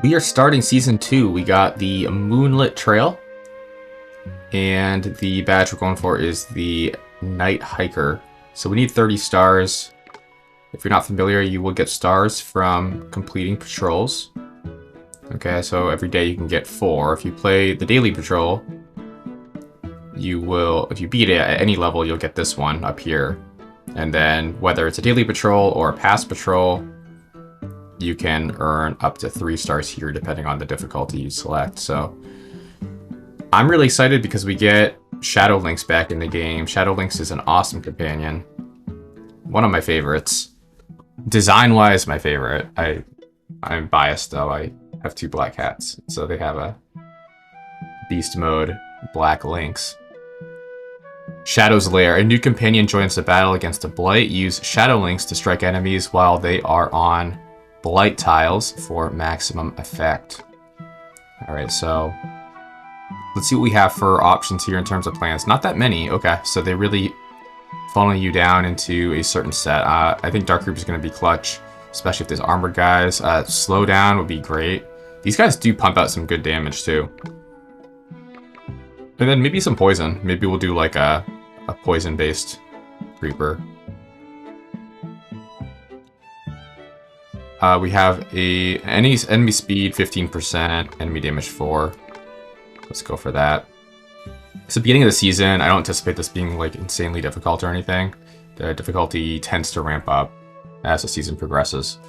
We are starting Season 2. We got the Moonlit Trail. And the badge we're going for is the Night Hiker. So we need 30 stars. If you're not familiar, you will get stars from completing patrols. Okay, so every day you can get 4. If you play the daily patrol, you will, if you beat it at any level, you'll get this one up here. And then whether it's a daily patrol or a past patrol, you can earn up to 3 stars here depending on the difficulty you select. So I'm really excited because we get Shadow Lynx back in the game. Shadow Lynx is an awesome companion. One of my favorites. Design-wise, my favorite. I'm biased though. I have 2 black hats, so they have a beast mode black lynx. Shadow's Lair. A new companion joins the battle against a blight. Use Shadow Lynx to strike enemies while they are on blight tiles for maximum effect. Alright, so let's see what we have for options here in terms of plans. Not that many. Okay, so they really funnel you down into a certain set. I think Dark Reaper is going to be clutch, especially if there's armored guys. Slow down would be great. These guys do pump out some good damage too. And then maybe some poison. Maybe we'll do like a poison-based Reaper. We have enemy speed 15%, enemy damage 4. Let's go for that. It's the beginning of the season. I don't anticipate this being like insanely difficult or anything. The difficulty tends to ramp up as the season progresses.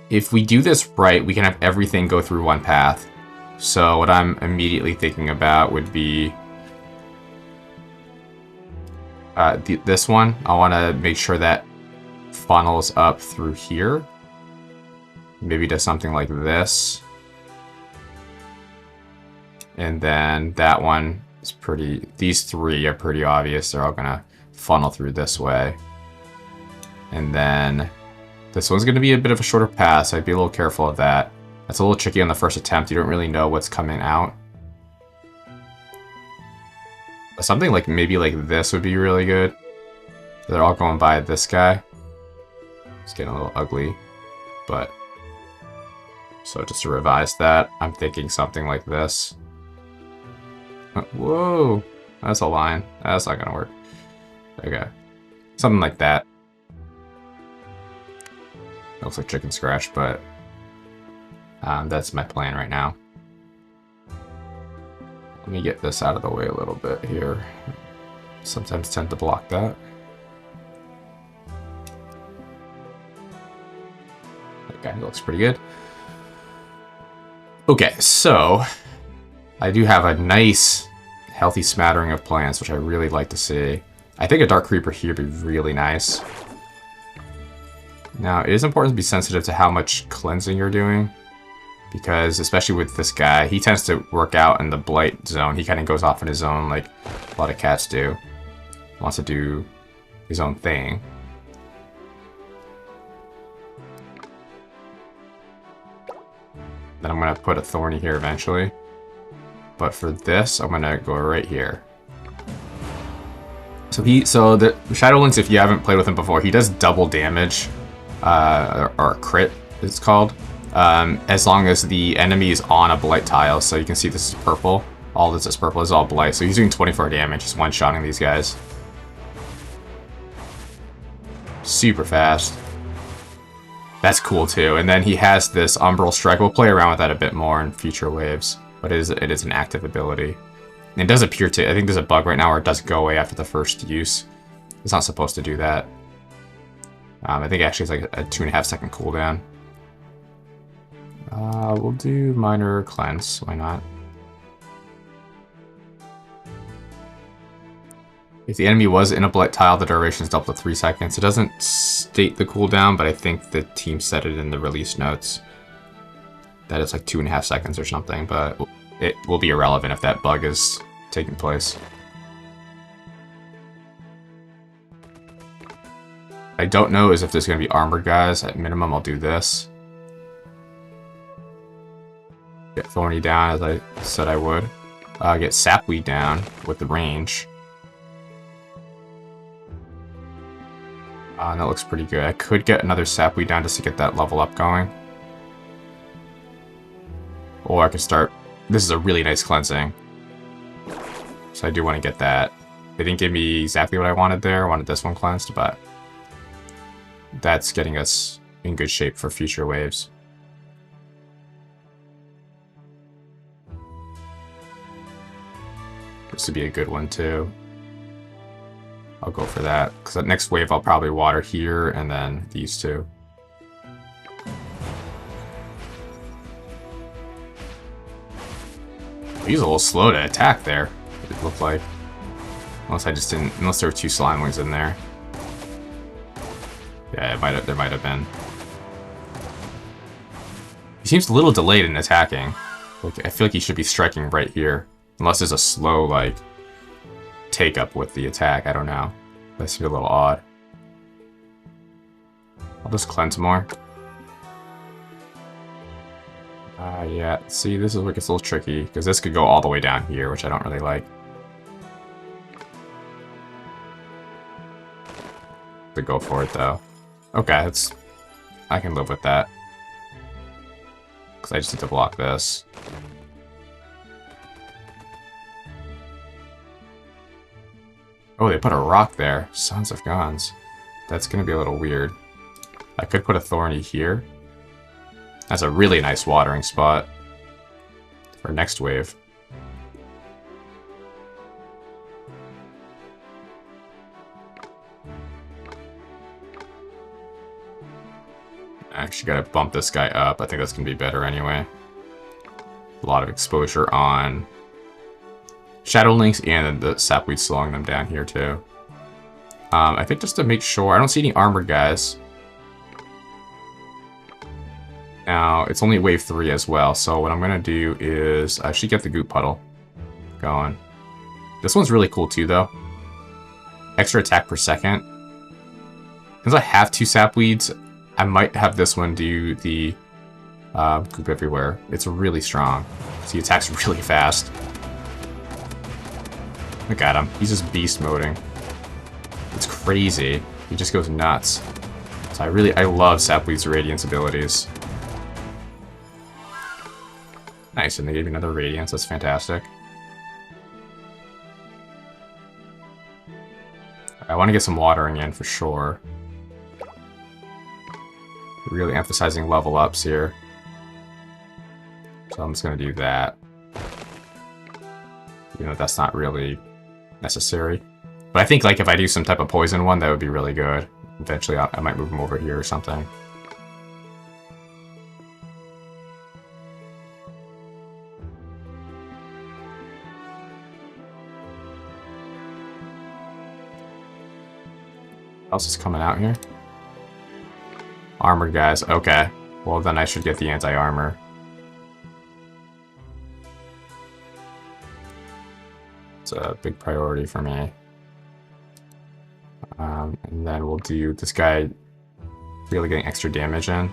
If we do this right, we can have everything go through one path. So what I'm immediately thinking about would be this one. I want to make sure that funnels up through here. Maybe does something like this. And then that one is pretty... These 3 are pretty obvious. They're all going to funnel through this way. And then this one's going to be a bit of a shorter path, so I'd be a little careful of that. That's a little tricky on the first attempt. You don't really know what's coming out. Something like maybe like this would be really good. They're all going by this guy. It's getting a little ugly, but... So just to revise that, I'm thinking something like this. Whoa! That's a line. That's not gonna work. Okay. Something like that. Looks like chicken scratch, but that's my plan right now. Let me get this out of the way a little bit here. Sometimes tend to block that. That guy looks pretty good. Okay, so I do have a nice, healthy smattering of plants, which I really like to see. I think a Dark Creeper here would be really nice. Now, it is important to be sensitive to how much cleansing you're doing, because especially with this guy, he tends to work out in the blight zone. He kind of goes off on his own, like a lot of cats do. He wants to do his own thing. Then I'm going to put a thorny here eventually. But for this, I'm going to go right here. So the Shadow Lynx, if you haven't played with him before, he does double damage, or crit, it's called, as long as the enemy is on a blight tile. So you can see this is purple. All this is purple is all blight. So he's doing 24 damage, just one-shotting these guys. Super fast. That's cool too. And then he has this Umbral Strike. We'll play around with that a bit more in future waves, but it is an active ability. And it does appear to, I think there's a bug right now where it doesn't go away after the first use. It's not supposed to do that. I think actually it's like a 2.5 second cooldown. We'll do Minor Cleanse, why not? If the enemy was in a blight tile, the duration is doubled to 3 seconds. It doesn't state the cooldown, but I think the team said it in the release notes. That it's like 2.5 seconds or something, but it will be irrelevant if that bug is taking place. I don't know is if there's going to be armored guys. At minimum, I'll do this. Get Thorny down as I said I would. Get Sapweed down with the range. That looks pretty good. I could get another sapweed down just to get that level up going. Or I could start... This is a really nice cleansing. So I do want to get that. They didn't give me exactly what I wanted there. I wanted this one cleansed, but... That's getting us in good shape for future waves. This would be a good one too. I'll go for that, because that next wave I'll probably water here and then these two. He's a little slow to attack there, it looked like. Unless I just didn't, unless there were 2 slime wings in there. Yeah, there might have been. He seems a little delayed in attacking. Like, I feel like he should be striking right here. Unless there's a slow, like, take up with the attack. I don't know. That seems a little odd. I'll just cleanse more. Yeah. See, this is where it gets a little tricky, because this could go all the way down here, which I don't really like. To go for it, though. Okay, I can live with that. Because I just need to block this. Oh, they put a rock there. Sons of guns. That's going to be a little weird. I could put a thorny here. That's a really nice watering spot for next wave. I actually got to bump this guy up. I think that's going to be better anyway. A lot of exposure on Shadow Links and the sapweed slowing them down here too. I think just to make sure, I don't see any armored guys. Now, it's only wave 3 as well, so what I'm going to do is I should get the goop puddle going. This one's really cool too, though. Extra attack per second. Since I have 2 sapweeds, I might have this one do the goop everywhere. It's really strong. So he attacks really fast. Look at him. He's just beast moding. It's crazy. He just goes nuts. So I love Sapweed's Radiance abilities. Nice, and they gave me another Radiance. That's fantastic. I want to get some watering in for sure. Really emphasizing level ups here. So I'm just going to do that. You know, that's not really necessary. But I think, like, if I do some type of poison one, that would be really good. Eventually, I might move him over here or something. What else is coming out here? Armored guys. Okay. Well, then I should get the anti-armor. It's a big priority for me. And then we'll do this guy really getting extra damage in.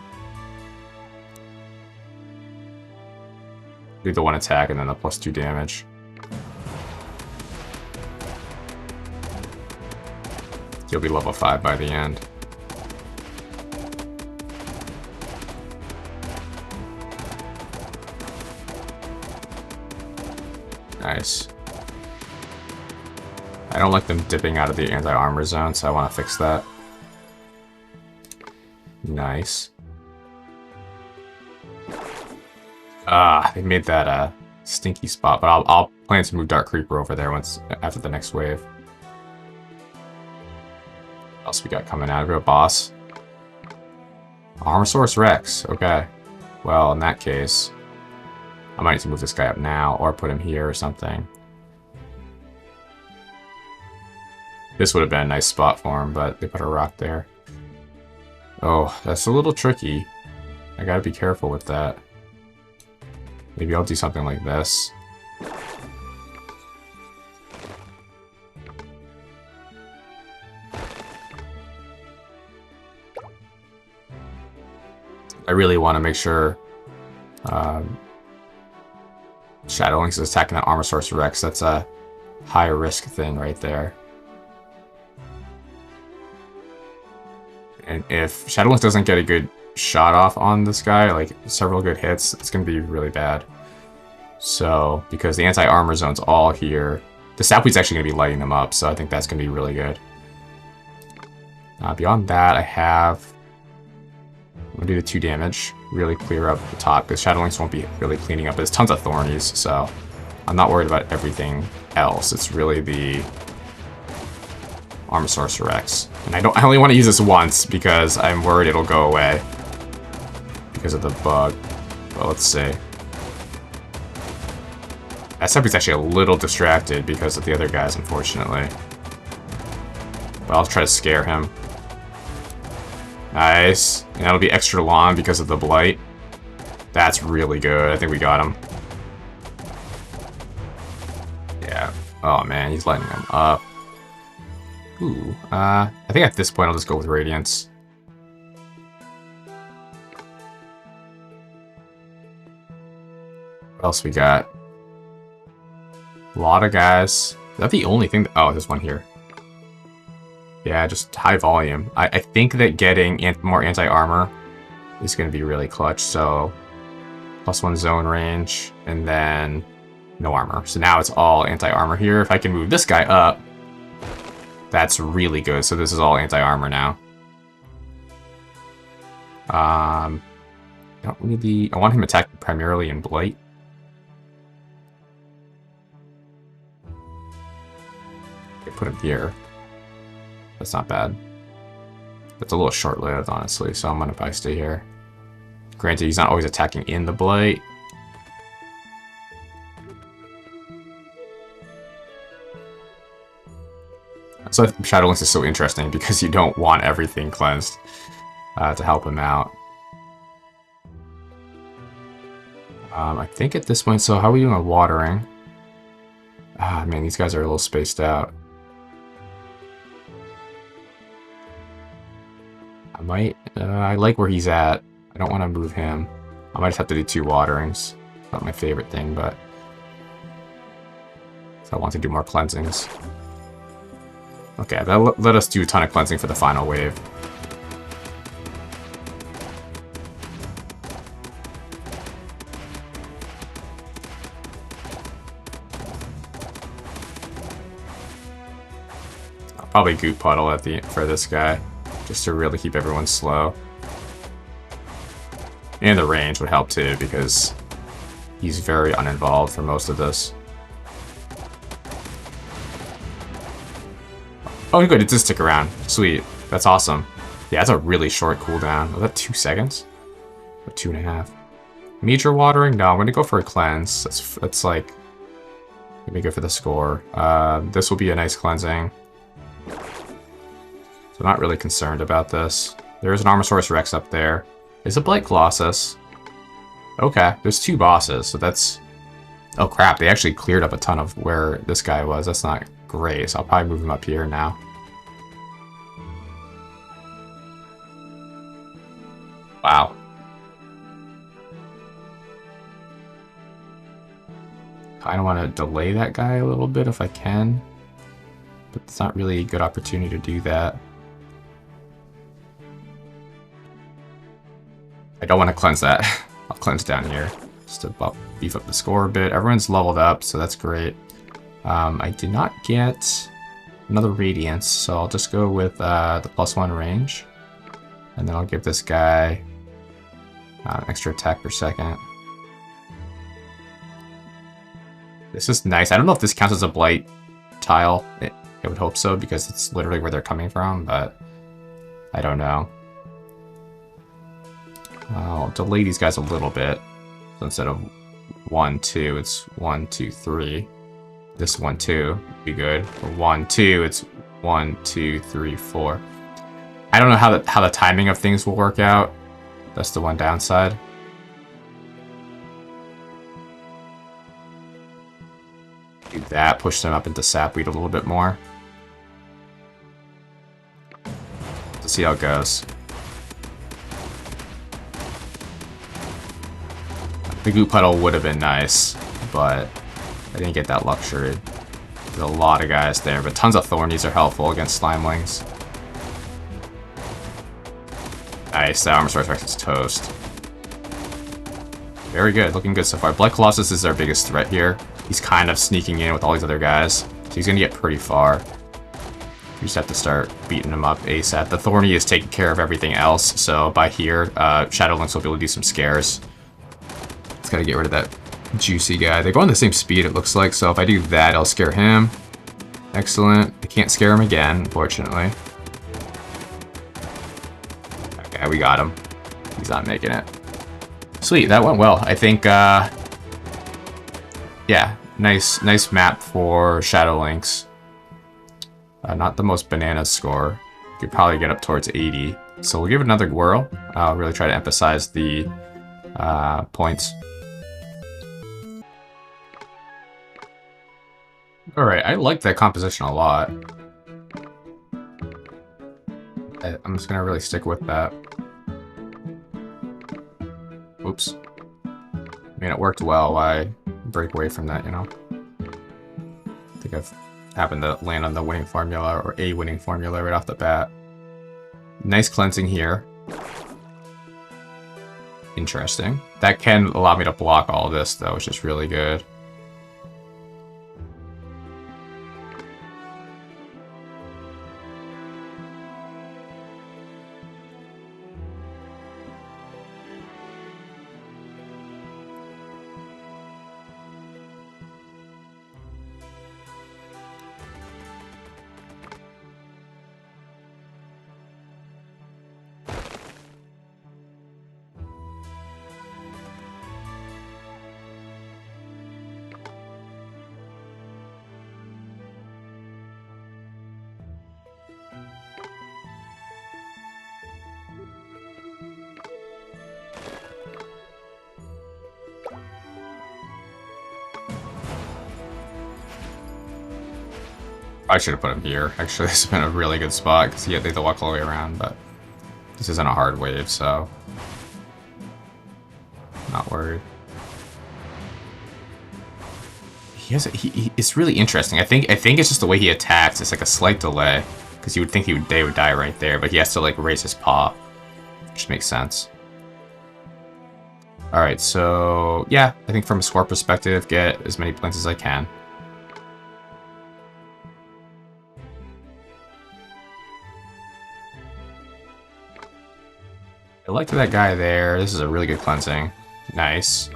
Do the 1 attack and then the +2 damage. He'll be level 5 by the end. Nice. I don't like them dipping out of the anti-armor zone, so I want to fix that. Nice. They made that a stinky spot, but I'll plan to move Dark Creeper over there after the next wave. What else we got coming out? We got a boss. Armosaurus Rex. Okay. Well, in that case, I might need to move this guy up now, or put him here or something. This would have been a nice spot for him, but they put a rock there. Oh, that's a little tricky. I gotta be careful with that. Maybe I'll do something like this. I really want to make sure Shadow Lynx is attacking that Armosaurus Rex. That's a high risk thing right there. And if Shadowlink doesn't get a good shot off on this guy, like several good hits, it's going to be really bad. So, because the anti-armor zone's all here, the Sapweed's actually going to be lighting them up, so I think that's going to be really good. Beyond that, I have... I'm going to do the 2 damage, really clear up the top, because Shadowlinks won't be really cleaning up. There's tons of Thornies, so I'm not worried about everything else. It's really the Armosaurus Rex. And I only want to use this once, because I'm worried it'll go away because of the bug. But let's see. Sapweed's actually a little distracted because of the other guys, unfortunately. But I'll try to scare him. Nice. And that'll be extra long because of the blight. That's really good. I think we got him. Yeah. Oh man, he's lighting him up. Ooh. I think at this point I'll just go with Radiance. What else we got? A lot of guys. Is that the only thing? Oh, there's one here. Yeah, just high volume. I think that getting more anti-armor is going to be really clutch. So, +1 zone range, and then no armor. So now it's all anti-armor here. If I can move this guy up, that's really good. So this is all anti-armor now. Don't really... I want him attacking primarily in Blight. Put him here. That's not bad. It's a little short-lived, honestly, so I'm gonna probably stay here. Granted, he's not always attacking in the Blight. So Shadowlings is so interesting because you don't want everything cleansed to help him out. I think at this point, so how are we doing on watering? Ah, man, these guys are a little spaced out. I like where he's at. I don't want to move him. I might just have to do 2 waterings. Not my favorite thing, but... So I want to do more cleansings. Okay, let us do a ton of cleansing for the final wave. I'll probably Goop Puddle for this guy, just to really keep everyone slow. And the range would help too, because he's very uninvolved for most of this. Oh, good, it does stick around. Sweet. That's awesome. Yeah, that's a really short cooldown. Was that 2 seconds? Or 2.5? Major watering? No, I'm gonna go for a cleanse. That's like... Let me go for the score. This will be a nice cleansing. So I'm not really concerned about this. There is an Armosaurus Rex up there. Is it Blight Colossus? Okay, there's 2 bosses, so that's... Oh crap, they actually cleared up a ton of where this guy was. That's not great, so I'll probably move him up here now. Wow. Kinda want to delay that guy a little bit if I can. But it's not really a good opportunity to do that. I don't want to cleanse that. I'll cleanse down here just to beef up the score a bit. Everyone's leveled up, so that's great. I did not get another Radiance, so I'll just go with the +1 range. And then I'll give this guy an extra attack per second. This is nice. I don't know if this counts as a Blight tile. I would hope so, because it's literally where they're coming from, but I don't know. I'll delay these guys a little bit. So instead of 1, 2, it's 1, 2, 3. This 1, 2 would be good. For 1, 2, it's 1, 2, 3, 4. I don't know how the timing of things will work out. That's the one downside. Do that, push them up into Sapweed a little bit more. To see how it goes. The Goop Puddle would have been nice, but I didn't get that luxury. There's a lot of guys there, but tons of Thornies are helpful against Slimelings. Nice, the Armosaurus Rex is toast. Very good, looking good so far. Blood Colossus is our biggest threat here. He's kind of sneaking in with all these other guys, so he's gonna get pretty far. We just have to start beating him up ASAP. The Thorny is taking care of everything else, so by here, Shadow Lynx will be able to do some scares. Just gotta get rid of that juicy guy. They go on the same speed, it looks like, so if I do that, I'll scare him. Excellent. I can't scare him again, unfortunately. Okay, we got him. He's not making it. Sweet, that went well. I think, yeah, nice map for Shadow Lynx. Not the most bananas score. You could probably get up towards 80. So we'll give it another whirl. I'll really try to emphasize the points. Alright, I like that composition a lot. I'm just gonna really stick with that. Oops. I mean, it worked well. Why break away from that, you know? I think I've happened to land on the winning formula, or a winning formula right off the bat. Nice cleansing here. Interesting. That can allow me to block all this, though, which is really good. I should have put him here. Actually, this has been a really good spot because he had to walk all the way around, but this isn't a hard wave, so not worried. It's really interesting. I think it's just the way he attacks. It's like a slight delay because you would think they would die right there, but he has to like raise his paw, which makes sense. All right, so yeah, I think from a score perspective, get as many points as I can. I liked that guy there. This is a really good cleansing. Nice.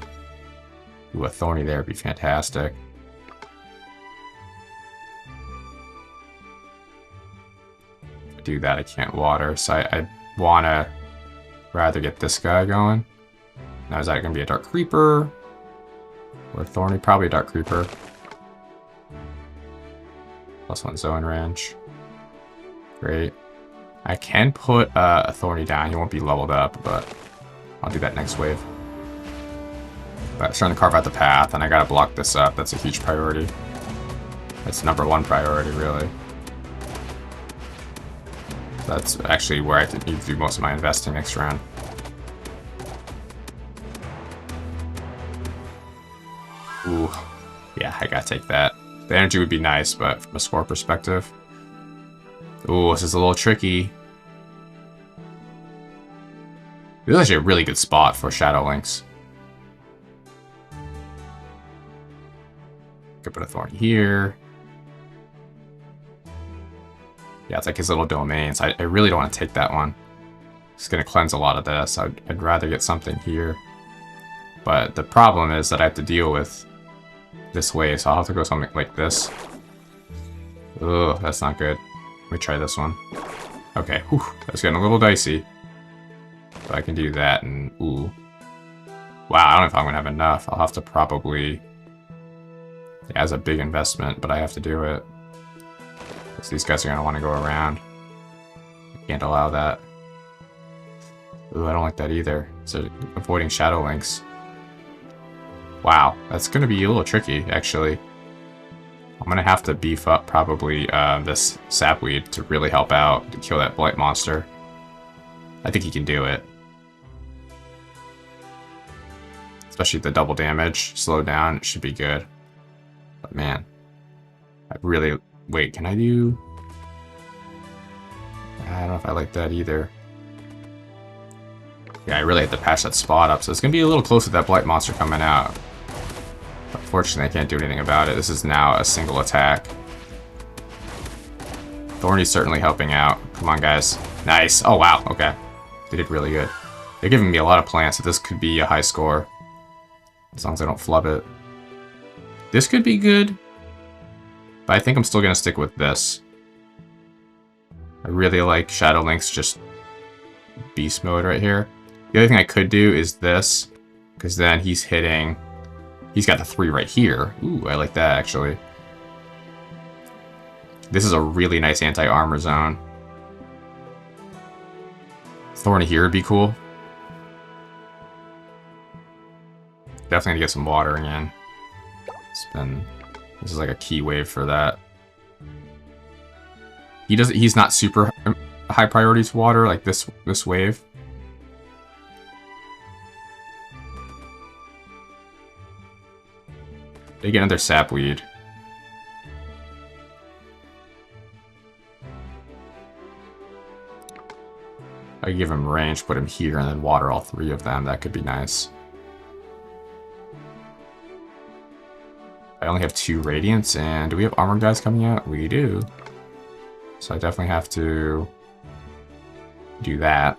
Ooh, a Thorny there would be fantastic. To do that, I can't water, so I want to rather get this guy going. Now, is that going to be a Dark Creeper? Or a Thorny? Probably a Dark Creeper. +1 zone range. Great. I can put a Thorny down. He won't be leveled up, but I'll do that next wave. But I'm starting to carve out the path, and I gotta block this up. That's a huge priority. That's #1 priority, really. That's actually where I need to do most of my investing next round. Ooh, yeah, I gotta take that. The energy would be nice, but from a score perspective... Ooh, this is a little tricky. This is actually a really good spot for Shadow Lynx. Could put a Thorny here. Yeah, it's like his little domain, so I really don't want to take that one. It's going to cleanse a lot of this. I'd rather get something here. But the problem is that I have to deal with this wave, so I'll have to go something like this. Ugh, that's not good. Let me try this one. Okay, whew, that's getting a little dicey. But I can do that and ooh. Wow, I don't know if I'm gonna have enough. I'll have to probably... Yeah, it's a big investment, but I have to do it. Because these guys are gonna want to go around. I can't allow that. Ooh, I don't like that either. So avoiding Shadow Lynx. Wow, that's gonna be a little tricky, actually. I'm gonna have to beef up probably this sapweed to really help out to kill that blight monster. I think he can do it. Especially the double damage, slow down, it should be good. But man, I really... Wait, can I do... I don't know if I like that either. Yeah, I really had to patch that spot up, so it's going to be a little close to that Blight monster coming out. Unfortunately, I can't do anything about it. This is now a single attack. Thorny's certainly helping out. Come on, guys. Nice. Oh, wow. Okay. They did really good. They're giving me a lot of plants, so this could be a high score. As long as I don't flub it. This could be good. But I think I'm still going to stick with this. I really like Shadow Link's just beast mode right here. The other thing I could do is this. Because then he's hitting... He's got the 3 right here. Ooh, I like that, actually. This is a really nice anti-armor zone. Thorny here would be cool. Definitely gonna get some watering in. This is like a key wave for that. He's not super high priority to water like this wave. They get another sapweed. I could give him range, put him here, and then water all 3 of them. That could be nice. I only have 2 Radiants, and do we have Armored guys coming out? We do. So I definitely have to do that.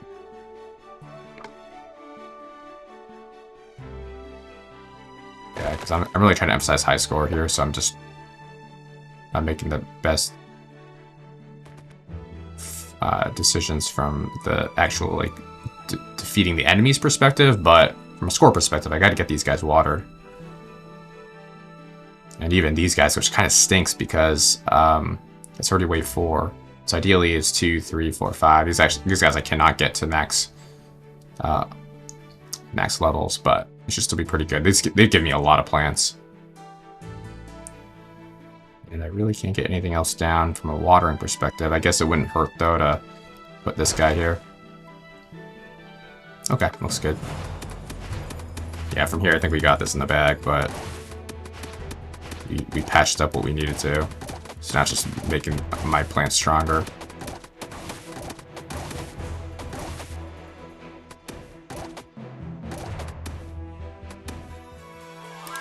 Yeah, because I'm really trying to emphasize high score here, so I'm making the best decisions from the actual, like, defeating the enemy's perspective, but from a score perspective, I gotta get these guys watered. And even these guys, which kind of stinks because it's already wave 4. So ideally it's 2, 3, 4, 5. These guys I cannot get to max levels, but it should still be pretty good. They give me a lot of plants. And I really can't get anything else down from a watering perspective. I guess it wouldn't hurt, though, to put this guy here. Okay, looks good. Yeah, from here, I think we got this in the bag, but we patched up what we needed to. So now it's just making my plants stronger.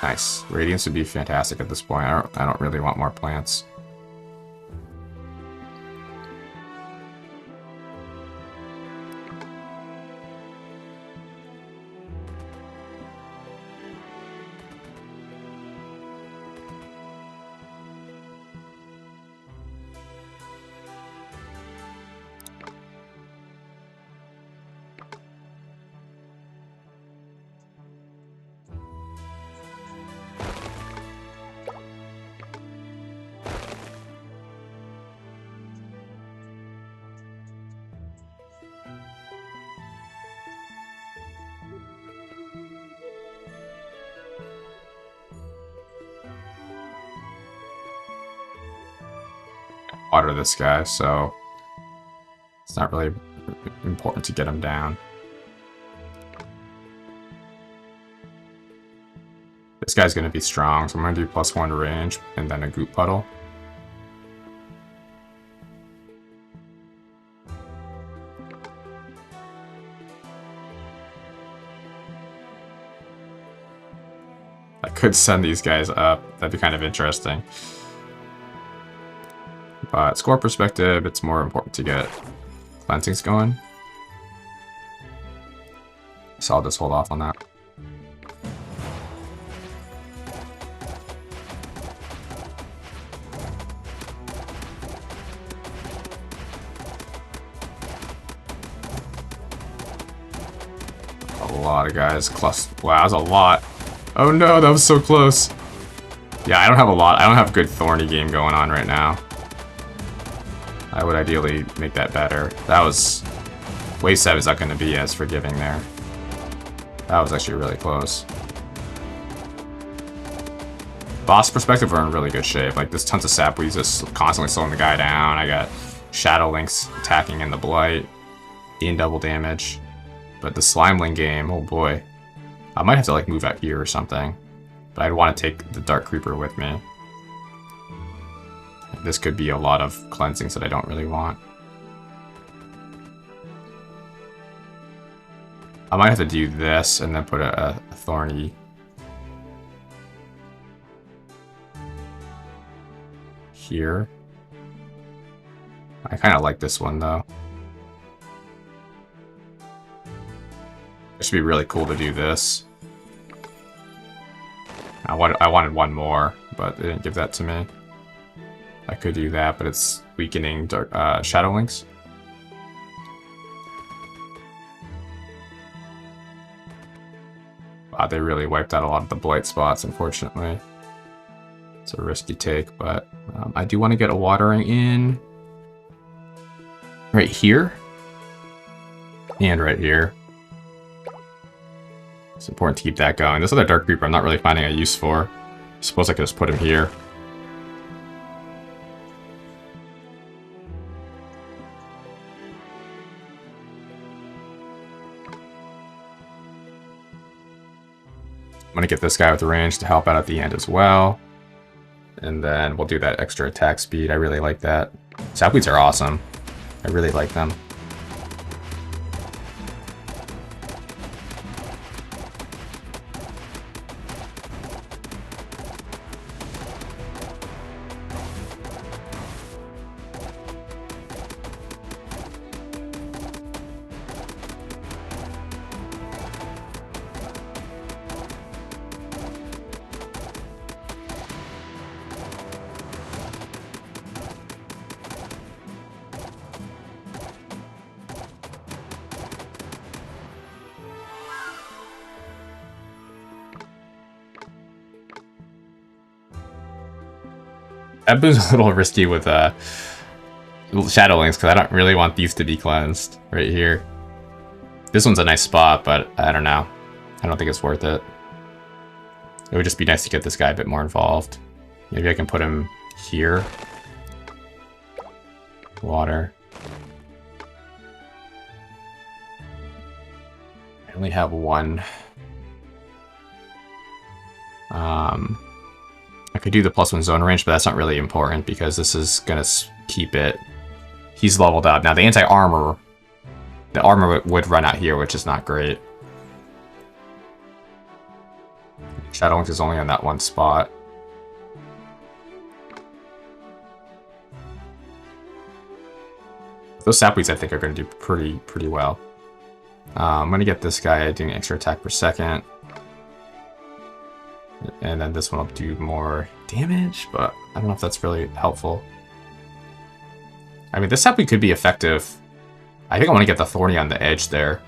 Nice. Radiance would be fantastic at this point. I don't really want more plants. Water this guy, so it's not really important to get him down. This guy's going to be strong, so I'm going to do +1 range and then a goop puddle. I could send these guys up. That'd be kind of interesting. But score perspective, it's more important to get cleansings going. So I'll just hold off on that. A lot of guys. Wow, that was a lot. Oh no, that was so close. Yeah, I don't have a lot. I don't have a good Thorny game going on right now. I would ideally make that better. That was... Wave 7 is not going to be as forgiving there. That was actually really close. Boss perspective, we're in really good shape. Like, there's tons of sapweeds just constantly slowing the guy down. I got Shadow Links attacking in the Blight. In double damage. But the Slimeling game, oh boy. I might have to, like, move out here or something. But I'd want to take the Dark Creeper with me. This could be a lot of cleansings that I don't really want. I might have to do this and then put a thorny here. I kind of like this one though. It should be really cool to do this. I wanted one more, but they didn't give that to me. I could do that, but it's weakening Shadow Links. Wow, they really wiped out a lot of the blight spots, unfortunately. It's a risky take, but I do want to get a watering in right here and right here. It's important to keep that going. This other Dark Creeper I'm not really finding a use for. I suppose I could just put him here. I'm going to get this guy with the range to help out at the end as well. And then we'll do that extra attack speed. I really like that. Sapweeds are awesome. I really like them. That boon's a little risky with Shadow Links because I don't really want these to be cleansed right here. This one's a nice spot, but I don't know. I don't think it's worth it. It would just be nice to get this guy a bit more involved. Maybe I can put him here. Water. I only have one. I could do the +1 zone range, but that's not really important because this is gonna keep it. He's leveled up. Now the anti-armor, the armor would run out here, which is not great. Shadow Link is only on that one spot. Those Sapweeds I think are going to do pretty well. I'm going to get this guy doing extra attack per second. And then this one will do more damage, but I don't know if that's really helpful. I mean, this Sapweed could be effective. I think I want to get the Thorny on the edge there.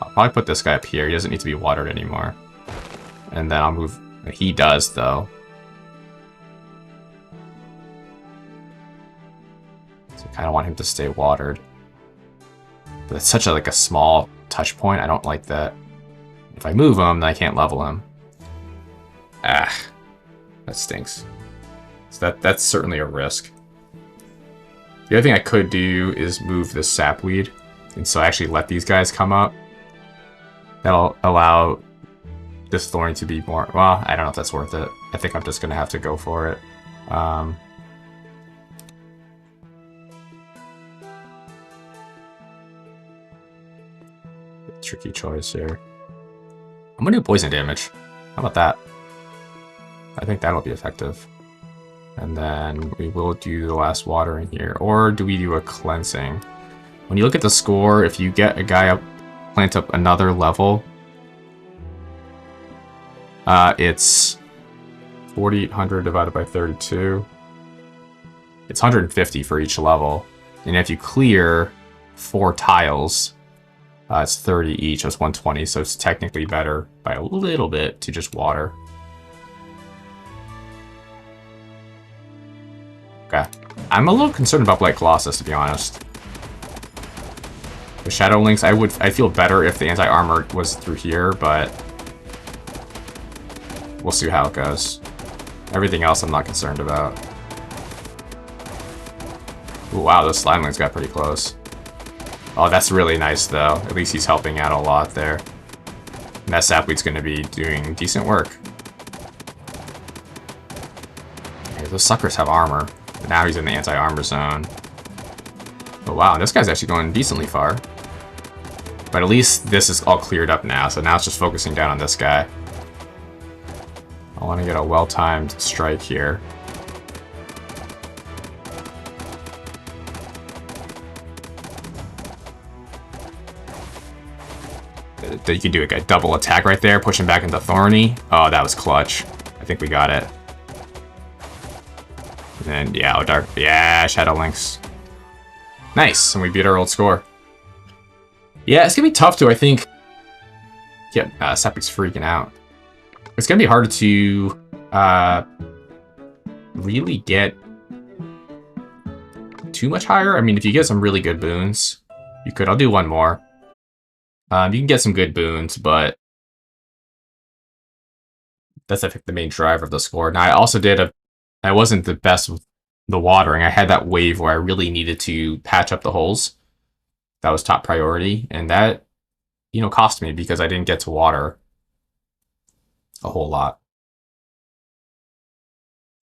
I'll probably put this guy up here. He doesn't need to be watered anymore. And then I'll move... He does, though. So I kind of want him to stay watered. But it's such a small touch point. I don't like that. If I move him, then I can't level him. Ah, that stinks. So that's certainly a risk. The other thing I could do is move this Sapweed, and so I actually let these guys come up. That'll allow this Thorny to be more... Well, I don't know if that's worth it. I think I'm just going to have to go for it. Tricky choice here. I'm gonna do poison damage. How about that? I think that'll be effective. And then we will do the last watering here. Or do we do a cleansing? When you look at the score, if you get a guy up, plant up another level, it's 4,800 divided by 32. It's 150 for each level. And if you clear 4 tiles, it's 30 each, so it's 120, so it's technically better by a little bit to just water. Okay. I'm a little concerned about Blight Colossus, to be honest. The Shadow Links, I feel better if the anti-armor was through here, but we'll see how it goes. Everything else I'm not concerned about. Ooh, wow, those Slime Links got pretty close. Oh, that's really nice, though. At least he's helping out a lot there. And that Sapweed's going to be doing decent work. Okay, those suckers have armor. But now he's in the anti-armor zone. Oh, wow. This guy's actually going decently far. But at least this is all cleared up now, so now it's just focusing down on this guy. I want to get a well-timed strike here. You can do a double attack right there, push him back into Thorny. Oh, that was clutch. I think we got it. And then, yeah, Dark. Yeah, Shadow Lynx. Nice, and we beat our old score. Yeah, it's gonna be tough to, I think. Yeah, Sepic's freaking out. It's gonna be hard to really get too much higher. I mean, if you get some really good boons, you could. I'll do one more. You can get some good boons, but that's, I think, the main driver of the score. Now, I also I wasn't the best with the watering. I had that wave where I really needed to patch up the holes. That was top priority, and that, cost me because I didn't get to water a whole lot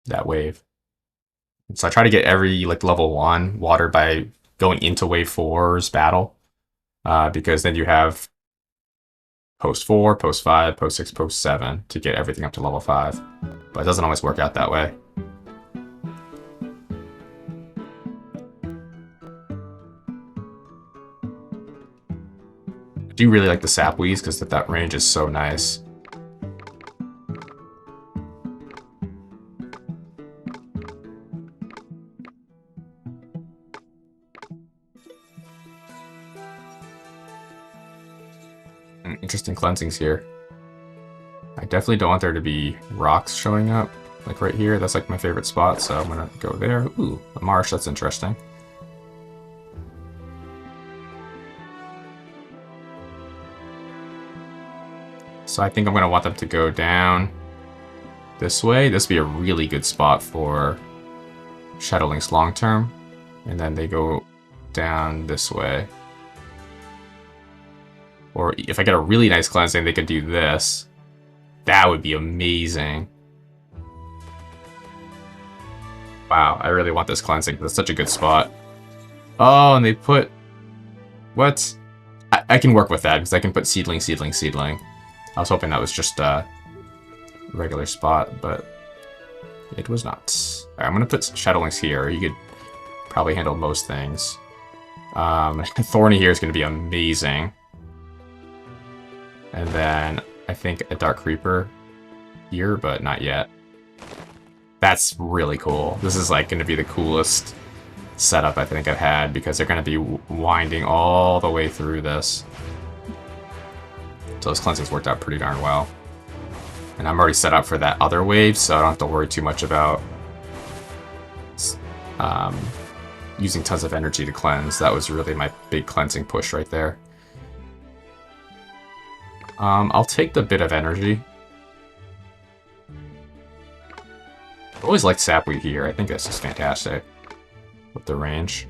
that wave. So I try to get every level 1 watered by going into wave 4's battle, because then you have post 4, post 5, post 6, post 7 to get everything up to level 5. But it doesn't always work out that way. I do really like the Sapweeds because that range is so nice. Interesting cleansings here. I definitely don't want there to be rocks showing up, like right here. That's like my favorite spot, so I'm gonna go there. Ooh, a marsh, that's interesting. So I think I'm gonna want them to go down this way. This would be a really good spot for Shadow Lynx long term. And then they go down this way. Or if I get a really nice cleansing, they could do this. That would be amazing. Wow, I really want this cleansing. That's such a good spot. Oh, and they put... What? I can work with that, because I can put seedling, seedling, seedling. I was hoping that was just a regular spot, but it was not. Alright, I'm going to put Shadow Lynx here. You could probably handle most things. Thorny here is going to be amazing. And then I think a Dark Creeper here, but not yet. That's really cool. This is like going to be the coolest setup I think I've had, because they're going to be winding all the way through this. So this cleansing's worked out pretty darn well. And I'm already set up for that other wave, so I don't have to worry too much about using tons of energy to cleanse. That was really my big cleansing push right there. I'll take the bit of energy. I always liked Sapweed here. I think this is fantastic with the range.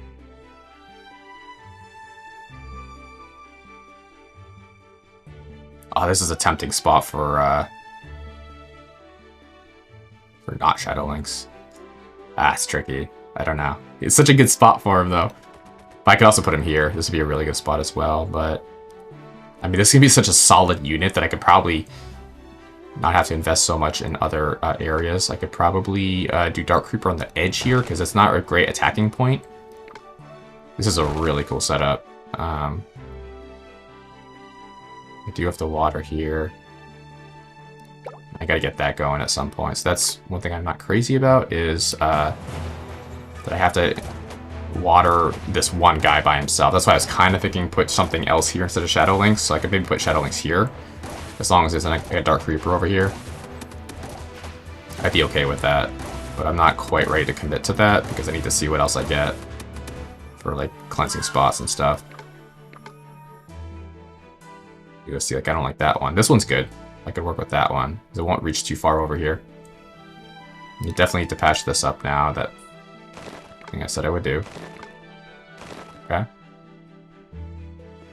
Oh, this is a tempting spot for not Shadow Lynx. Ah, it's tricky. I don't know. It's such a good spot for him, though. But I could also put him here. This would be a really good spot as well, but... I mean, this can be such a solid unit that I could probably not have to invest so much in other areas. I could probably do Dark Creeper on the edge here, because it's not a great attacking point. This is a really cool setup. I do have to water here. I gotta get that going at some point. So that's one thing I'm not crazy about, is that I have to water this one guy by himself. That's why I was kind of thinking put something else here instead of Shadow Lynx. So I could maybe put Shadow Lynx here, as long as there's a Dark Creeper over here. I'd be okay with that, but I'm not quite ready to commit to that, because I need to see what else I get for like cleansing spots and stuff. You see, like, I don't like that one. This one's good. I could work with that one, because it won't reach too far over here. You definitely need to patch this up now. That thing I said I would do. Okay.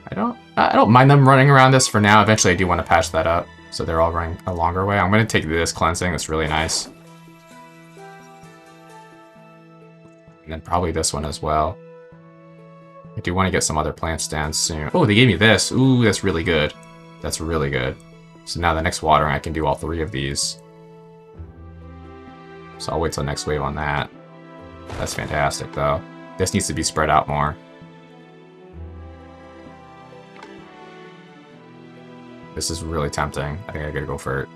I don't mind them running around this for now. Eventually I do want to patch that up, so they're all running a longer way. I'm going to take this cleansing. That's really nice. And then probably this one as well. I do want to get some other plants down soon. Oh, they gave me this. Ooh, that's really good. That's really good. So now the next watering, I can do all 3 of these. So I'll wait till the next wave on that. That's fantastic, though. This needs to be spread out more. This is really tempting. I think I gotta go for it.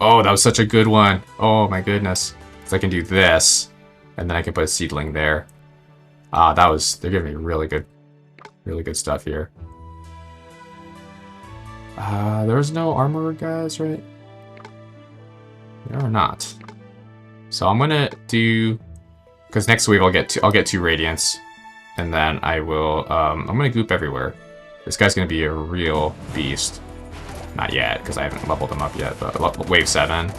Oh, that was such a good one. Oh my goodness. So I can do this, and then I can put a seedling there. Ah, they're giving me really good stuff here. There's no armor guys, right? There are not. So I'm gonna do, because next wave I'll get 2 radiants, and then I will. I'm gonna goop everywhere. This guy's gonna be a real beast. Not yet, because I haven't leveled him up yet. But wave 7,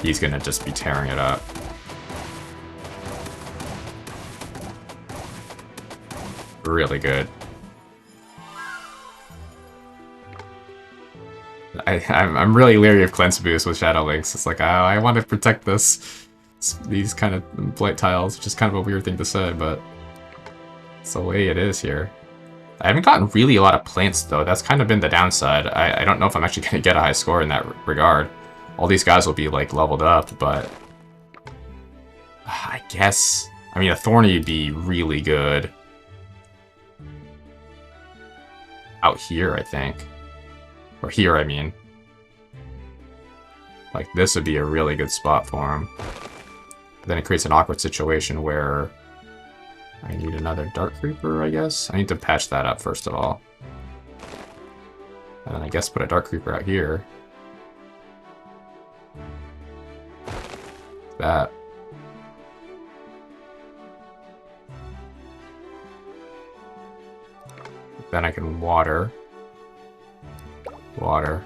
he's gonna just be tearing it up. Really good. I'm really leery of Cleanse Boost with Shadow Links. It's like, I want to protect these kind of blight tiles, which is kind of a weird thing to say, but it's the way it is here. I haven't gotten really a lot of plants, though. That's kind of been the downside. I don't know if I'm actually going to get a high score in that regard. All these guys will be, like, leveled up, but I guess... I mean, a Thorny would be really good. Out here, I think. Or here, I mean. Like, this would be a really good spot for him. But then it creates an awkward situation where I need another Dark Creeper, I guess. I need to patch that up, first of all. And then I guess put a Dark Creeper out here. That. Then I can water. Water.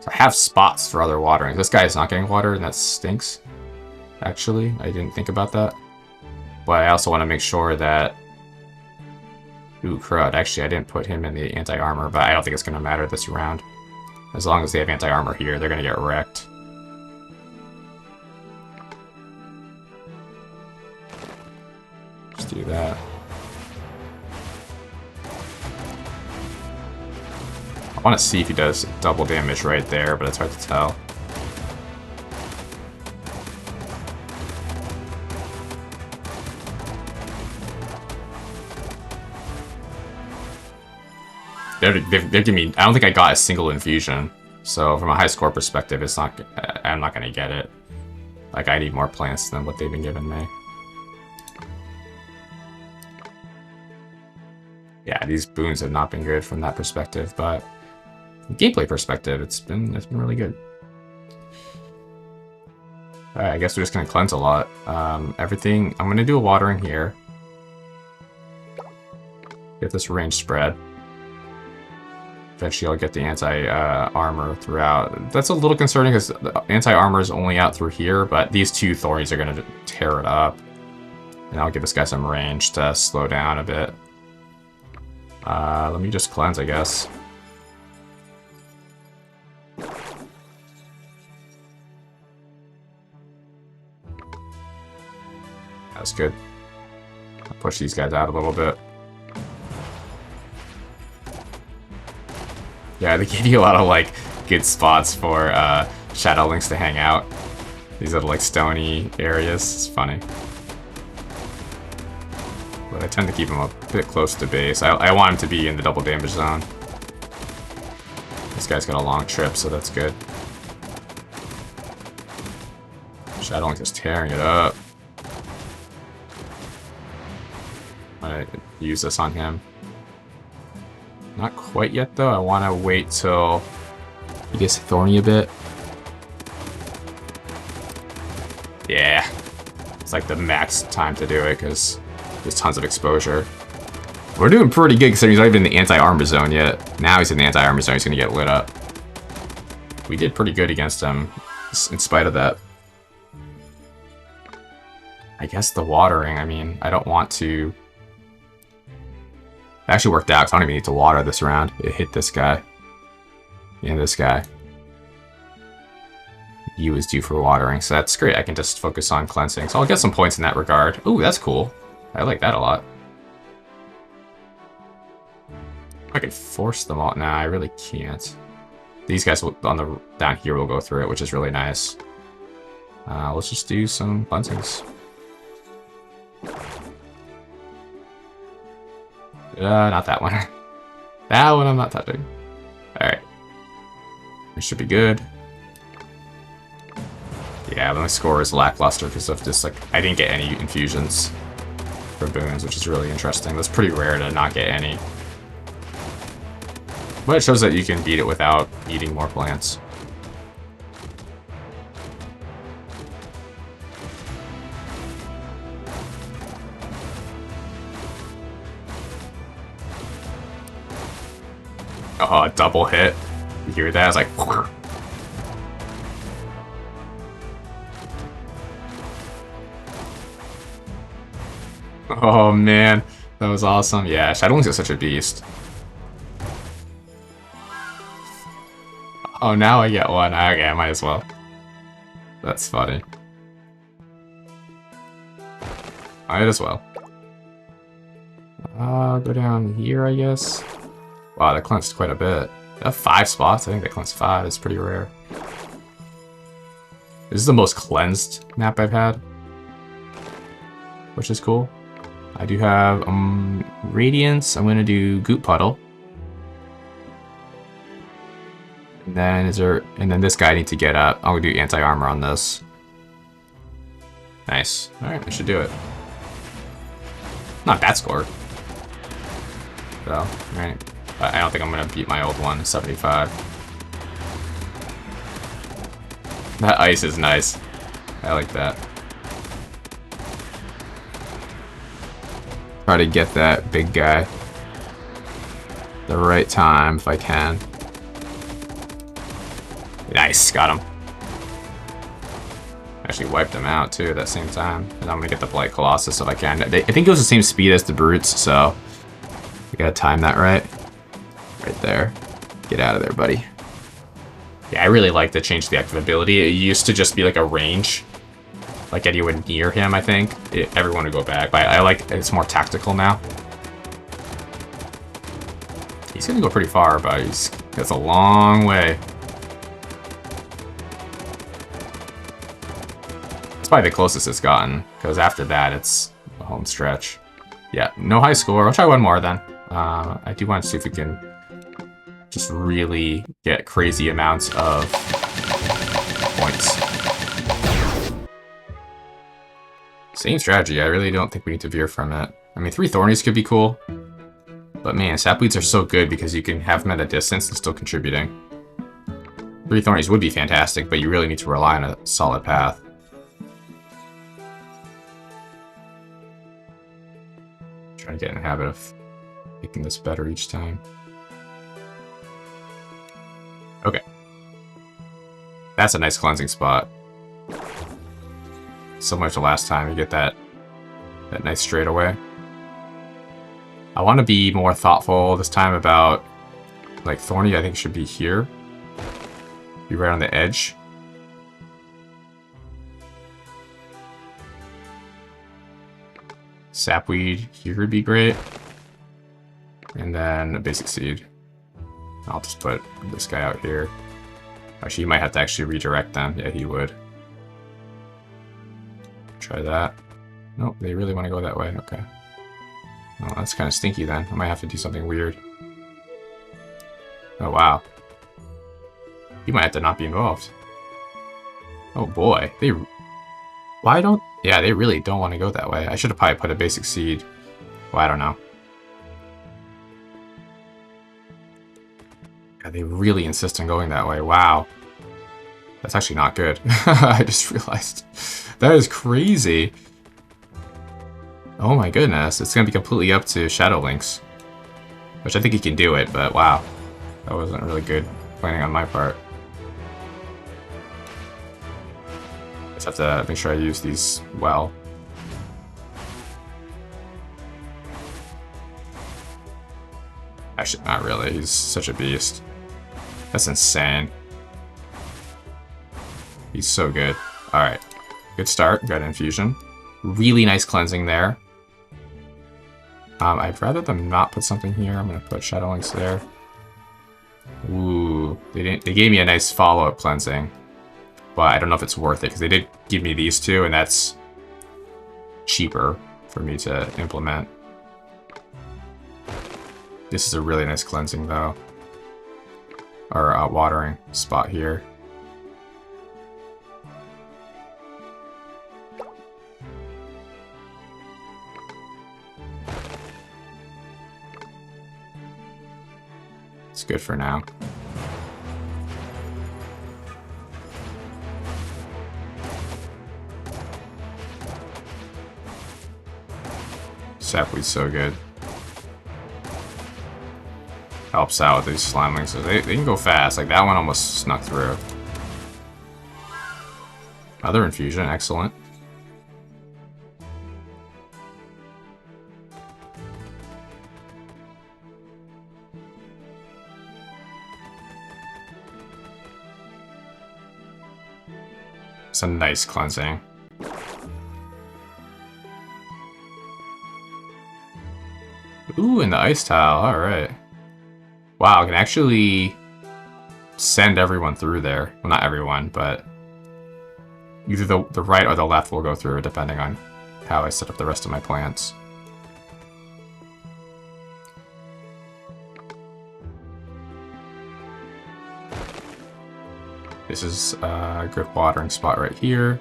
So I have spots for other watering. This guy is not getting water, and that stinks. Actually, I didn't think about that. But I also want to make sure that... Ooh, crud. Actually, I didn't put him in the anti-armor, but I don't think it's going to matter this round. As long as they have anti-armor here, they're going to get wrecked. Just do that. I want to see if he does double damage right there, but it's hard to tell. They're giving me... I don't think I got a single infusion. So from a high score perspective, it's not... I'm not going to get it. Like, I need more plants than what they've been giving me. Yeah, these boons have not been good from that perspective, but... From gameplay perspective, it's been really good. Alright, I guess we're just going to cleanse a lot. Everything... I'm going to do a watering here. Get this range spread. Eventually I'll get the anti-armor throughout. That's a little concerning because the anti-armor is only out through here, but these 2 Thornies are going to tear it up. And I'll give this guy some range to slow down a bit. Let me just cleanse, I guess. That's good. I'll push these guys out a little bit. Yeah, they give you a lot of, like, good spots for Shadow Links to hang out. These little, like, stony areas. It's funny. But I tend to keep them a bit close to base. I want him to be in the double damage zone. This guy's got a long trip, so that's good. Shadow Links is tearing it up. I'm gonna use this on him. Not quite yet, though. I want to wait till he gets thorny a bit. Yeah. It's like the max time to do it, because there's tons of exposure. We're doing pretty good, considering he's not even in the anti-armor zone yet. Now he's in the anti-armor zone, he's going to get lit up. We did pretty good against him, in spite of that. I guess the watering, I mean, I don't want to... It actually worked out, because I don't even need to water this round. It hit this guy. And this guy. You is due for watering, so that's great. I can just focus on cleansing. So I'll get some points in that regard. Ooh, that's cool. I like that a lot. I could force them all. Nah, I really can't. These guys on the down here will go through it, which is really nice. Let's just do some cleansings. Not that one. That one I'm not touching. Alright. It should be good. Yeah, but my score is lackluster because of just like I didn't get any infusions for boons, which is really interesting. That's pretty rare to not get any. But it shows that you can beat it without eating more plants. Oh, a double hit. You hear that? I was like... Oh man, that was awesome. Yeah, Shadowlings is such a beast. Oh, now I get one. Okay, I might as well. That's funny. Might as well. Go down here, I guess. Wow, that cleansed quite a bit. They have 5 spots? I think they cleansed 5. It's pretty rare. This is the most cleansed map I've had, which is cool. I do have Radiance. I'm gonna do Goop Puddle. And then this guy I need to get up. I'm gonna do anti-armor on this. Nice. Alright, I should do it. Not bad score. So, alright. I don't think I'm gonna beat my old one, 75. That ice is nice. I like that. Try to get that big guy the right time if I can. Nice, got him. Actually wiped him out too at that same time. And I'm gonna get the Blight Colossus if I can. I think it goes the same speed as the Brutes, so I gotta time that right. Right there. Get out of there, buddy. Yeah, I really like to change the active ability. It used to just be like a range. Like anyone near him, I think. Everyone would go back. But I like it's more tactical now. He's gonna go pretty far, but that's a long way. It's probably the closest it's gotten, because after that, it's a home stretch. Yeah, no high score. I'll try one more then. I do want to see if we can just really get crazy amounts of points. Same strategy. I really don't think we need to veer from it. I mean, 3 Thornies could be cool. But man, Sapweeds are so good because you can have them at a distance and still contributing. 3 Thornies would be fantastic, but you really need to rely on a solid path. Trying to get in the habit of making this better each time. Okay. That's a nice cleansing spot. Similar to last time, you get that nice straightaway. I want to be more thoughtful this time about, like, Thorny, I think should be here. Be right on the edge. Sapweed here would be great. And then a basic seed. I'll just put this guy out here. Actually, you might have to actually redirect them. Yeah, he would. Try that. Nope, they really want to go that way. Okay. Well, that's kind of stinky then. I might have to do something weird. Oh, wow. You might have to not be involved. Oh, boy. Why don't... Yeah, they really don't want to go that way. I should have probably put a basic seed. Well, I don't know. Yeah, they really insist on going that way. Wow. That's actually not good. I just realized. That is crazy. Oh my goodness. It's going to be completely up to Shadowlings. Which I think he can do it, but wow. That wasn't really good planning on my part. Just have to make sure I use these well. Actually, not really. He's such a beast. That's insane. He's so good. Alright. Good start. Got an infusion. Really nice cleansing there. I'd rather them not put something here. I'm gonna put Shadow Links there. Ooh, they gave me a nice follow-up cleansing, but I don't know if it's worth it because they did give me these two, and that's cheaper for me to implement. This is a really nice cleansing though, or watering spot here. It's good for now. Sapweed's so good. Helps out with these slimelings, so they can go fast. Like that one almost snuck through. Other infusion, excellent. It's a nice cleansing. Ooh, and the ice tile, alright. Wow, I can actually send everyone through there. Well, not everyone, but either the right or the left will go through, depending on how I set up the rest of my plants. This is a good watering spot right here.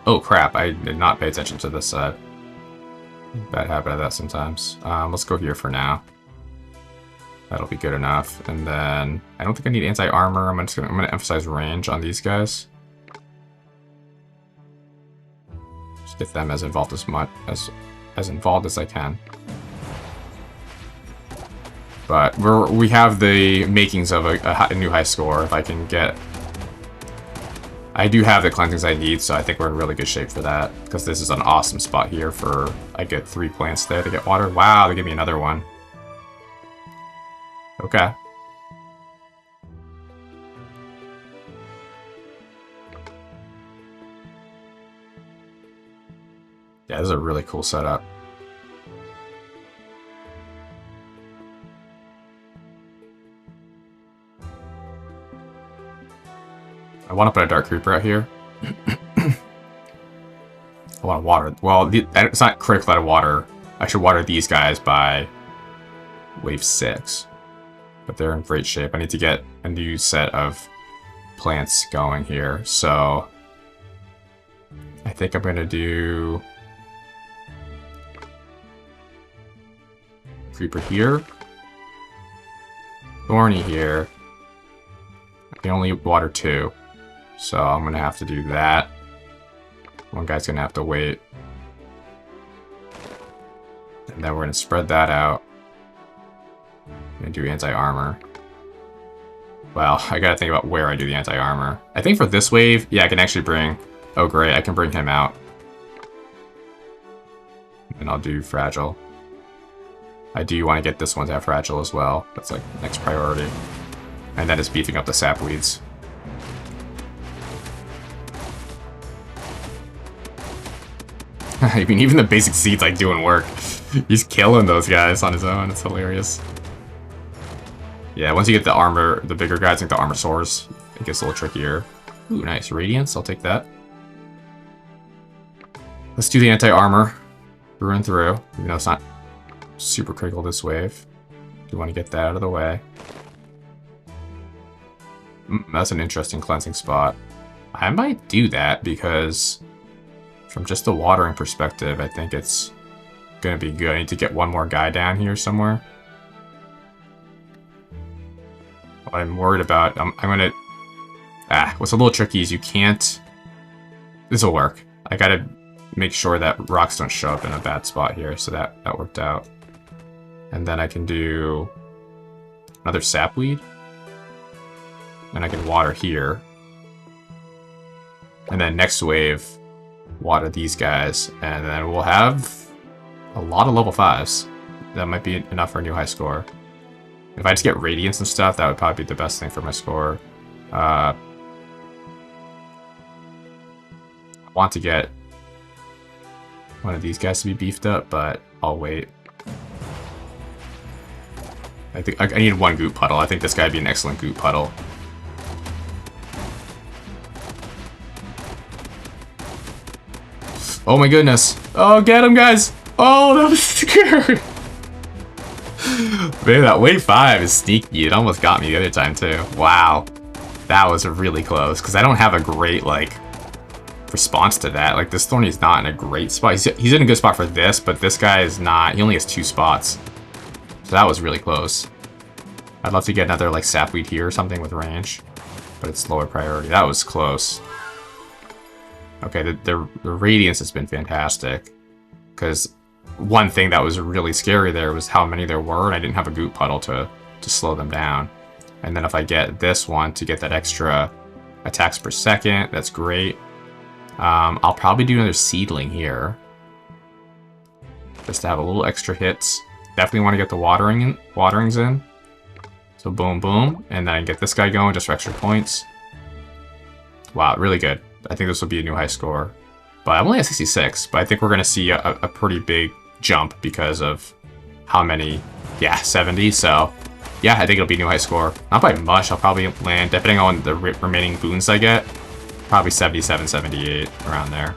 Oh crap, I did not pay attention to this side. Bad habit of that sometimes. Let's go here for now. That'll be good enough. And then I don't think I need anti-armor. I'm gonna emphasize range on these guys. Just get them as involved as involved as I can. But we have the makings of a new high score. If I can get, I do have the cleansings I need, so I think we're in really good shape for that. Because this is an awesome spot here for, I get 3 plants there to get water. Wow, they give me another one. Okay. Yeah, this is a really cool setup. I want to put a Dark Creeper out here. I want to water. Well, it's not critical that I water. I should water these guys by wave 6. But they're in great shape. I need to get a new set of plants going here. So I think I'm going to do Creeper here. Thorny here. I can only water 2. So I'm going to have to do that. One guy's going to have to wait. And then we're going to spread that out. I'm going to do anti-armor. Well, I got to think about where I do the anti-armor. I think for this wave, yeah, I can actually bring... Oh, great, I can bring him out. And I'll do Fragile. I do want to get this one to have Fragile as well. That's like next priority. And then just beefing up the sapweeds. I mean, even the basic seed's like doing work. He's killing those guys on his own. It's hilarious. Yeah, once you get the armor, the bigger guys, I think the armor soars. It gets a little trickier. Ooh, nice. Radiance, I'll take that. Let's do the anti-armor through and through. Even though it's not super critical this wave. Do want to get that out of the way. That's an interesting cleansing spot. I might do that because from just the watering perspective, I think it's going to be good. I need to get one more guy down here somewhere. What I'm worried about, I'm going to... what's a little tricky is you can't... This will work. I got to make sure that rocks don't show up in a bad spot here, so that worked out. And then I can do another sapweed. And I can water here. And then next wave, water these guys. And then we'll have a lot of level 5s. That might be enough for a new high score. If I just get Radiance and stuff, that would probably be the best thing for my score. I want to get one of these guys to be beefed up, but I'll wait. I think I need one goop puddle. I think this guy would be an excellent goop puddle. Oh my goodness. Oh, get him, guys. Oh, that was scary. Man, that wave 5 is sneaky. It almost got me the other time, too. Wow. That was really close, because I don't have a great, like, response to that. Like, this Thorny's not in a great spot. He's in a good spot for this, but this guy is not. He only has 2 spots. So that was really close. I'd love to get another, like, sapweed here or something with range, but it's lower priority. That was close. Okay, the radiance has been fantastic, because one thing that was really scary there was how many there were, and I didn't have a goop puddle to slow them down. And then if I get this one to get that extra attacks per second, that's great. I'll probably do another seedling here, just to have a little extra hits. Definitely want to get the waterings in. So boom, boom, and then I get this guy going just for extra points. Wow, really good. I think this will be a new high score. But I'm only at 66, but I think we're going to see a pretty big jump because of how many, yeah, 70. So, yeah, I think it'll be a new high score. Not by much, I'll probably land, depending on the remaining boons I get, probably 77, 78, around there.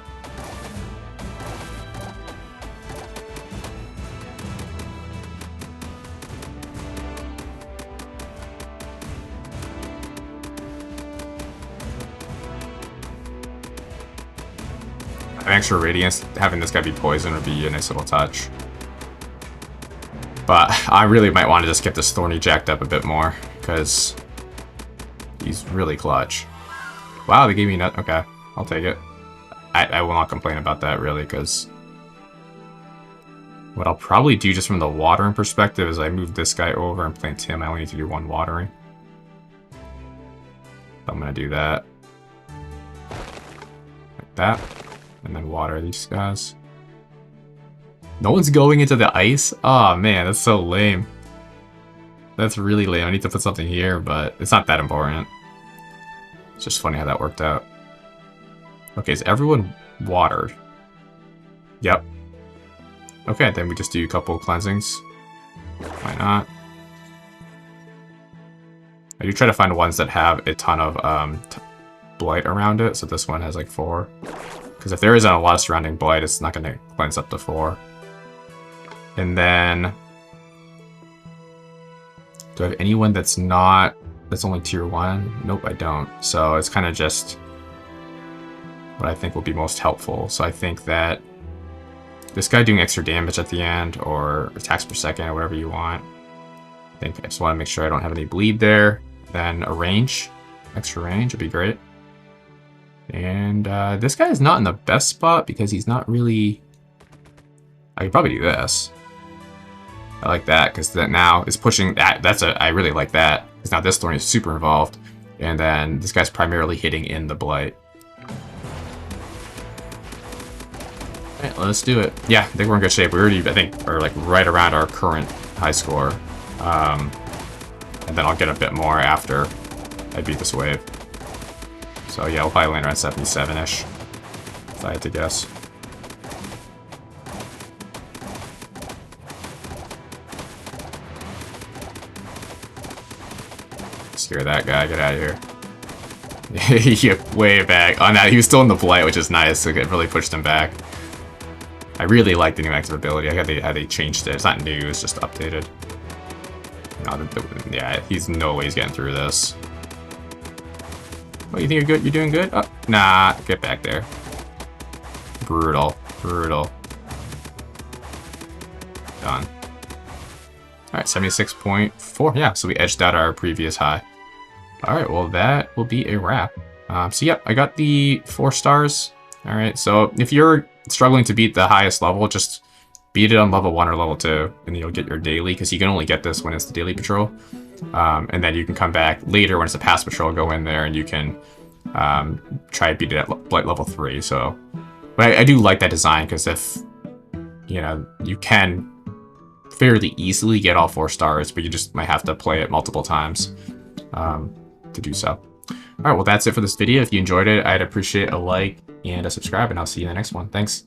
An extra radiance, having this guy be poison would be a nice little touch. But I really might want to just get this Thorny jacked up a bit more, because he's really clutch. Wow, they gave me nut. Okay, I'll take it. I will not complain about that, really, because what I'll probably do just from the watering perspective is I move this guy over and plant him. I only need to do 1 watering. I'm going to do that. Like that. And then water these guys. No one's going into the ice? Oh man, that's so lame. That's really lame. I need to put something here, but it's not that important. It's just funny how that worked out. Okay, is everyone watered? Yep. Okay, then we just do a couple cleansings. Why not? I do try to find ones that have a ton of blight around it, so this one has like 4. Because if there isn't a lot of surrounding blight, it's not going to cleanse up to 4. And then, do I have anyone that's only tier 1? Nope, I don't. So it's kind of just what I think will be most helpful. So I think that this guy doing extra damage at the end, or attacks per second, or whatever you want. I think I just want to make sure I don't have any bleed there. Then a range, extra range would be great. And this guy is not in the best spot because he's not really... I could probably do this. I like that because that now is pushing that. I really like that because now this Thorny is super involved, and then this guy's primarily hitting in the blight. Alright, let's do it. Yeah, I think we're in good shape. We already, I think, are like right around our current high score. And then I'll get a bit more after I beat this wave. So yeah, we'll probably land around 77-ish, if I had to guess. Scare that guy, get out of here. Yeah, way back. Oh no, he was still in the blight, which is nice, so it really pushed him back. I really like the new active ability. I had how they changed it. It's not new, it's just updated. No, yeah, he's no way he's getting through this. Oh, you think you're good? You're doing good? Oh, nah, get back there. Brutal. Brutal. Done. Alright, 76.4. Yeah, so we edged out our previous high. Alright, well that will be a wrap. So yeah, I got the 4 stars. Alright, so if you're struggling to beat the highest level, just beat it on level 1 or level 2, and you'll get your daily, because you can only get this when it's the daily patrol. And then you can come back later when it's a pass patrol, go in there, and you can try to beat it at level 3. So, but I do like that design, because if, you know, you can fairly easily get all 4 stars, but you just might have to play it multiple times to do so. Alright, well that's it for this video. If you enjoyed it, I'd appreciate a like and a subscribe, and I'll see you in the next one. Thanks.